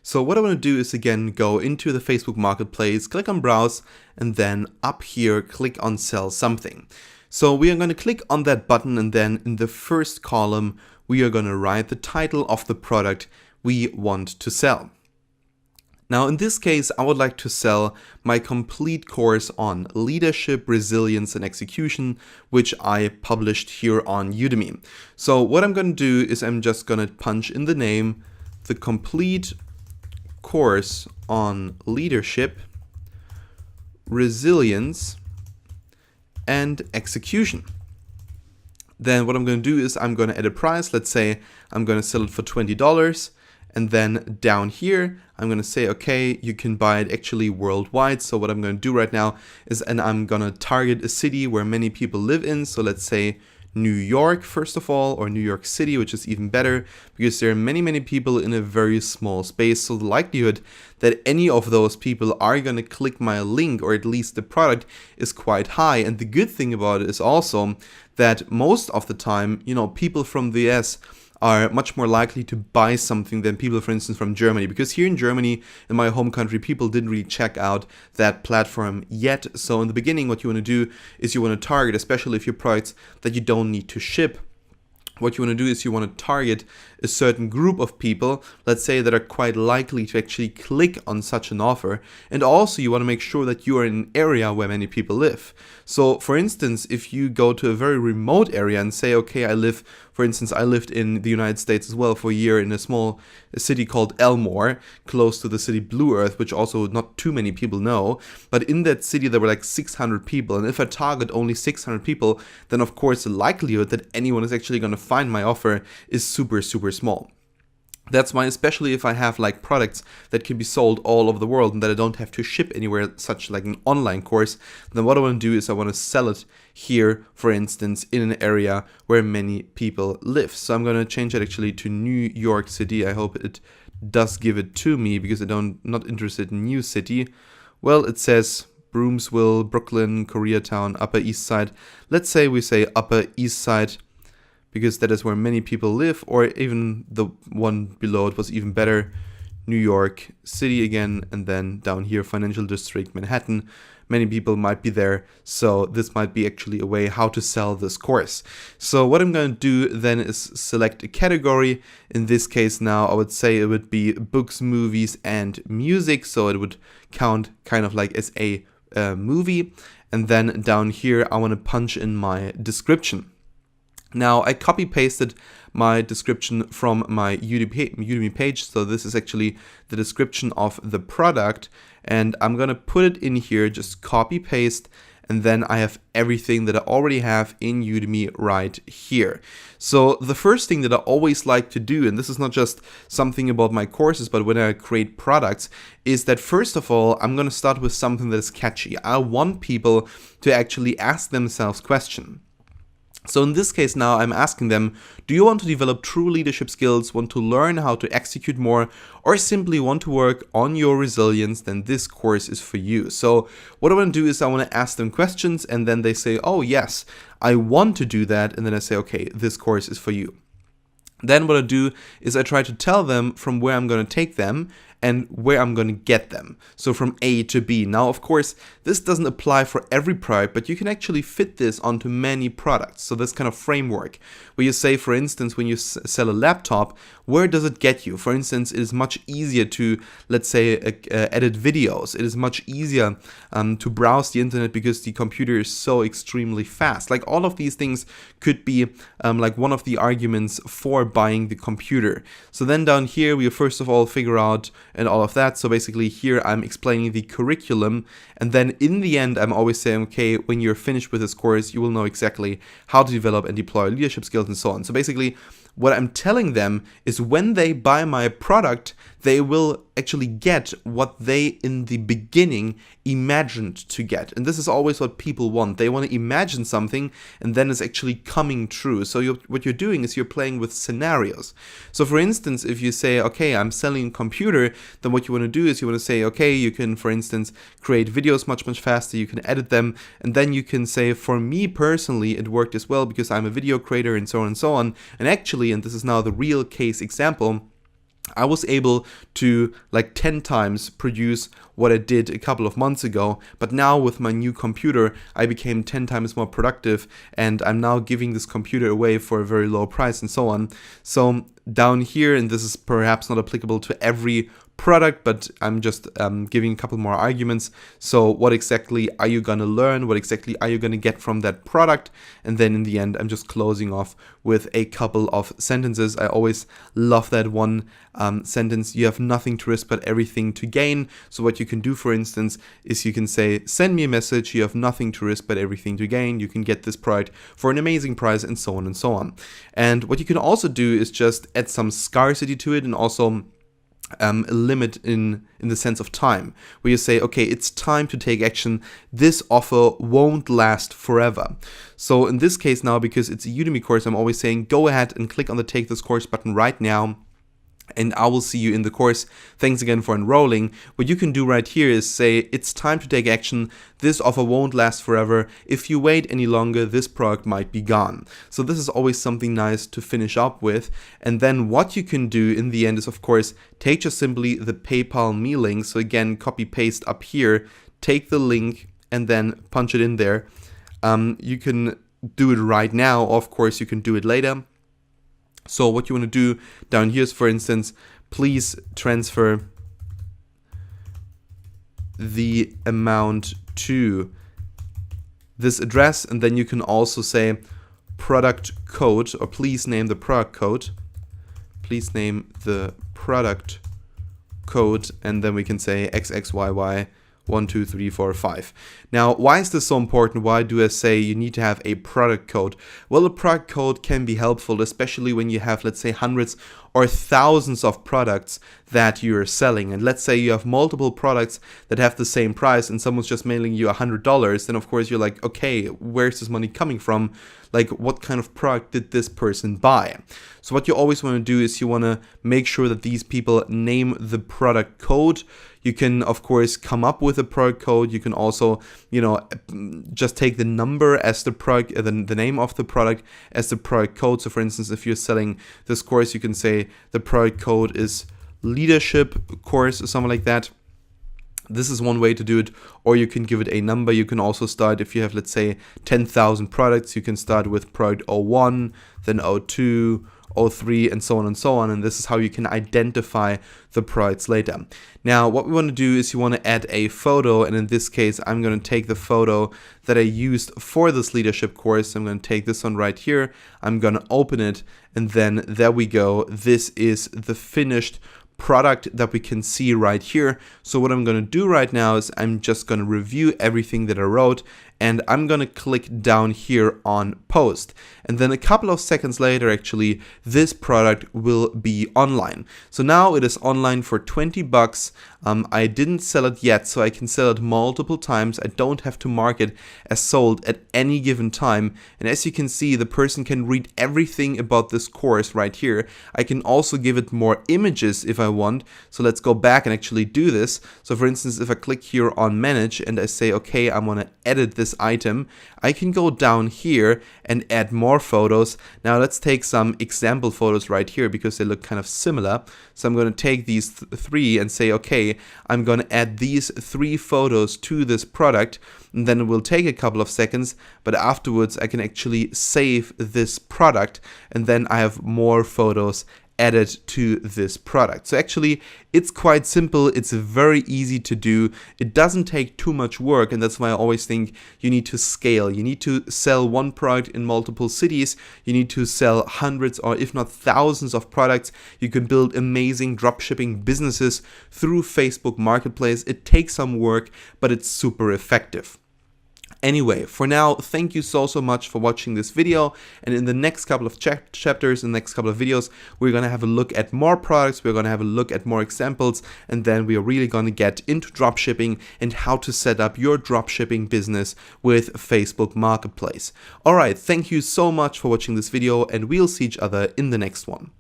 So what I want to do is again go into the Facebook Marketplace, click on Browse, and then up here click on Sell Something. So we are going to click on that button, and then in the first column we are going to write the title of the product we want to sell. Now in this case, I would like to sell my complete course on leadership, resilience, and execution, which I published here on Udemy. So what I'm going to do is I'm just going to punch in the name, the complete course on leadership, resilience, and execution. Then what I'm going to do is I'm going to add a price. Let's say I'm going to sell it for $20. And then down here, I'm going to say, okay, you can buy it actually worldwide. So what I'm going to do right now is, and I'm going to target a city where many people live in. So let's say New York, first of all, or New York City, which is even better because there are many people in a very small space. So the likelihood that any of those people are going to click my link, or at least the product, is quite high. And the good thing about it is also that most of the time, people from the US are much more likely to buy something than people, for instance, from Germany. Because here in Germany, in my home country, people didn't really check out that platform yet. So in the beginning, what you want to do is you want to target, especially if your products that you don't need to ship, what you want to do is you want to target a certain group of people, let's say, that are quite likely to actually click on such an offer. And also you want to make sure that you are in an area where many people live. So for instance, if you go to a very remote area and say, okay, I lived in the United States as well for a year in a small city called Elmore, close to the city Blue Earth, which also not too many people know. But in that city, there were like 600 people. And if I target only 600 people, then of course the likelihood that anyone is actually going to find my offer is super small. That's why, especially if I have like products that can be sold all over the world and that I don't have to ship anywhere, such like an online course, then what I want to do is I want to sell it here, for instance, in an area where many people live. So I'm going to change it actually to New York City. I hope it does give it to me because I'm not interested in New City. Well, it says Broomsville, Brooklyn, Koreatown, Upper East Side. Let's say we say Upper East Side, because that is where many people live, or even the one below it was even better, New York City again, and then down here, Financial District, Manhattan. Many people might be there, so this might be actually a way how to sell this course. So what I'm going to do then is select a category. In this case now, I would say it would be books, movies, and music, so it would count kind of like as a movie. And then down here, I want to punch in my description. Now, I copy-pasted my description from my Udemy page, so this is actually the description of the product, and I'm going to put it in here, just copy-paste, and then I have everything that I already have in Udemy right here. So the first thing that I always like to do, and this is not just something about my courses, but when I create products, is that first of all, I'm going to start with something that is catchy. I want people to actually ask themselves questions. So in this case now, I'm asking them, do you want to develop true leadership skills, want to learn how to execute more, or simply want to work on your resilience? Then this course is for you. So what I want to do is I want to ask them questions, and then they say, oh yes, I want to do that. And then I say, okay, this course is for you. Then what I do is I try to tell them from where I'm going to take them and where I'm going to get them. So from A to B. Now, of course, this doesn't apply for every product, but you can actually fit this onto many products. So this kind of framework where you say, for instance, when you sell a laptop, where does it get you? For instance, it is much easier to, let's say, edit videos. It is much easier to browse the internet because the computer is so extremely fast. Like all of these things could be like one of the arguments for buying the computer. So then down here, we first of all figure out and all of that. So basically here I'm explaining the curriculum, and then in the end I'm always saying, okay, when you're finished with this course, you will know exactly how to develop and deploy leadership skills and so on. So basically what I'm telling them is when they buy my product, they will actually get what they in the beginning imagined to get. And this is always what people want. They want to imagine something and then it's actually coming true. So what you're doing is you're playing with scenarios. So for instance, if you say, okay, I'm selling a computer, then what you want to do is you want to say, okay, you can, for instance, create videos much faster, you can edit them, and then you can say, for me personally, it worked as well because I'm a video creator and so on and so on. And actually, and this is now the real case example, I was able to like 10 times produce what I did a couple of months ago, but now with my new computer, I became 10 times more productive, and I'm now giving this computer away for a very low price and so on. So down here, and this is perhaps not applicable to every product, but I'm just giving a couple more arguments. So what exactly are you going to learn? What exactly are you going to get from that product? And then in the end, I'm just closing off with a couple of sentences. I always love that one sentence. You have nothing to risk but everything to gain. So what you can do, for instance, is you can say, send me a message. You have nothing to risk but everything to gain. You can get this product for an amazing price, and so on and so on. And what you can also do is just add some scarcity to it, and also a limit in the sense of time, where you say, okay, it's time to take action. This offer won't last forever. So in this case now, because it's a Udemy course, I'm always saying, go ahead and click on the Take This Course button right now, and I will see you in the course. Thanks again for enrolling. What you can do right here is say, it's time to take action. This offer won't last forever. If you wait any longer, this product might be gone. So this is always something nice to finish up with. And then what you can do in the end is, of course, take just simply the PayPal me link. So again, copy paste up here, take the link and then punch it in there. You can do it right now. Of course, you can do it later. So what you want to do down here is, for instance, please transfer the amount to this address, and then you can also say product code, or please name the product code. Please name the product code, and then we can say XXYY 1, 2, 3, 4, 5. Now, why is this so important? Why do I say you need to have a product code? Well, a product code can be helpful, especially when you have, let's say, hundreds or thousands of products that you're selling. And let's say you have multiple products that have the same price, and someone's just mailing you $100. Then of course you're like, okay, where's this money coming from? Like, what kind of product did this person buy? So what you always want to do is you want to make sure that these people name the product code. You can, of course, come up with a product code. You can also, just take the number as the product, the name of the product as the product code. So for instance, if you're selling this course, you can say the product code is leadership course or something like that. This is one way to do it, or you can give it a number. You can also start, if you have, let's say, 10,000 products, you can start with product 01, then 02, 03, and so on and so on. And this is how you can identify the products later. Now, what we want to do is you want to add a photo. And in this case, I'm going to take the photo that I used for this leadership course. I'm going to take this one right here. I'm going to open it. And then there we go. This is the finished product that we can see right here. So what I'm going to do right now is I'm just going to review everything that I wrote, and I'm going to click down here on post. And then a couple of seconds later, actually, this product will be online. So now it is online for 20 bucks. I didn't sell it yet, so I can sell it multiple times. I don't have to mark it as sold at any given time. And as you can see, the person can read everything about this course right here. I can also give it more images if I want. So let's go back and actually do this. So for instance, if I click here on manage and I say, okay, I want to edit this item, I can go down here and add more photos. Now let's take some example photos right here because they look kind of similar. So I'm going to take these three and say, okay, I'm going to add these 3 photos to this product, and then it will take a couple of seconds, but afterwards I can actually save this product, and then I have more photos added to this product. So actually it's quite simple. It's very easy to do. It doesn't take too much work, and that's why I always think you need to scale. You need to sell one product in multiple cities. You need to sell hundreds or if not thousands of products. You can build amazing dropshipping businesses through Facebook Marketplace. It takes some work, but it's super effective. Anyway, for now, thank you so much for watching this video, and in the next couple of chapters, in the next couple of videos, we're going to have a look at more products, we're going to have a look at more examples, and then we are really going to get into dropshipping and how to set up your dropshipping business with Facebook Marketplace. Alright, thank you so much for watching this video, and we'll see each other in the next one.